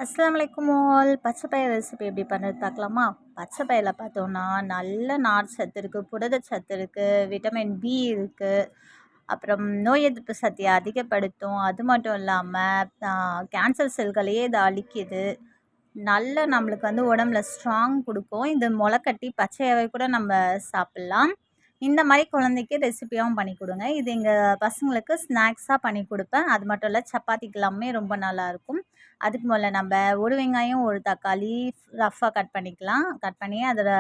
அஸ்ஸலாமு அலைக்கும் ஆல். பச்சை பயிர் ரெசிபி எப்படி பண்ணுறது பார்க்கலாமா? பச்சை பயிரில் பார்த்தோன்னா நல்ல நார் சத்து இருக்குது, புரதச்சத்து இருக்குது, விட்டமின் பி இருக்குது. அப்புறம் நோய் எதிர்ப்பு சக்தியை அதிகப்படுத்தும். அது மட்டும் இல்லாமல் கேன்சர் செல்களையே இது அழிக்குது. நல்ல நம்மளுக்கு உடம்புல ஸ்ட்ராங் கொடுக்கும். இது முளைக்கட்டி பச்சையாகவே கூட நம்ம சாப்பிட்லாம். இந்த மாதிரி குழந்தைக்கு ரெசிபியாகவும் பண்ணி கொடுங்க. இது எங்கள் பசங்களுக்கு ஸ்நாக்ஸாக பண்ணி கொடுப்பேன். அது மட்டும் இல்லை, சப்பாத்திக்கு எல்லாமே ரொம்ப நல்லாயிருக்கும். அதுக்கு முதல்ல நம்ம ஒரு வெங்காயம் ஒரு தக்காளி ரஃப்பாக கட் பண்ணிக்கலாம். கட் பண்ணி அதில்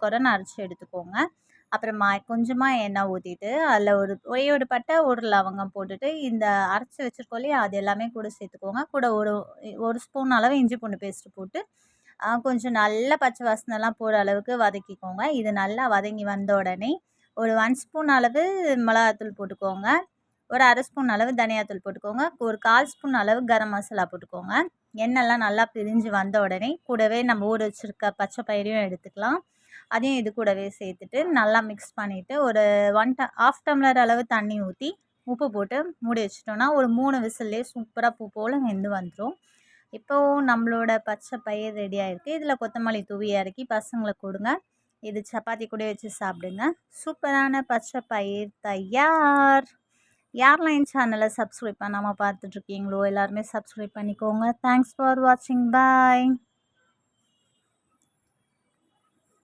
கொரன்னு அரைச்சி எடுத்துக்கோங்க. அப்புறமா கொஞ்சமாக எண்ணெய் ஊற்றிட்டு அதில் ஒரு பட்டை ஒரு லவங்கம் போட்டுட்டு இந்த அரைச்சி வச்சுருக்கோம் இல்லையா, அது எல்லாமே கூட சேர்த்துக்கோங்க. கூட ஒரு ஸ்பூன் அளவு இஞ்சி பூண்டு பேஸ்ட்டு போட்டு கொஞ்சம் நல்ல பச்சை வாசனைலாம் போகிற அளவுக்கு வதக்கிக்கோங்க. இது நல்லா வதங்கி வந்த உடனே ஒரு 1 ஸ்பூன் அளவு மிளகாத்தூள் போட்டுக்கோங்க. ஒரு அரை ஸ்பூன் அளவு தனியாத்தூள் போட்டுக்கோங்க. ஒரு 1/4 ஸ்பூன் அளவு கரம் மசாலா போட்டுக்கோங்க. எண்ணெய்லாம் நல்லா பிரிஞ்சு வந்த உடனே கூடவே நம்ம ஊற வச்சுருக்க பச்சை பயிரையும் எடுத்துக்கலாம். அதையும் இது கூடவே சேர்த்துட்டு நல்லா மிக்ஸ் பண்ணிவிட்டு ஒரு 1/2 டம்ளர் அளவு தண்ணி ஊற்றி உப்பு போட்டு மூடி வச்சிட்டோன்னா ஒரு 3 விசில்லே சூப்பராக பூ போல் வெந்து வந்துடும். இப்போது நம்மளோட பச்சை பயிர் ரெடி ஆகிருக்கு. இதில் கொத்தமல்லி தூவி இறக்கி பசங்களுக்கு கொடுங்க. இது சப்பாத்தி கூட வச்சு சாப்பிடுங்க. சூப்பரான பச்சை பயிர் தயார். யாரெல்லாம் என் சேனலை சப்ஸ்கிரைப் பண்ணாமல் பார்த்துட்ருக்கீங்களோ எல்லாருமே சப்ஸ்கிரைப் பண்ணிக்கோங்க. தேங்க்ஸ் ஃபார் வாட்சிங். பாய்.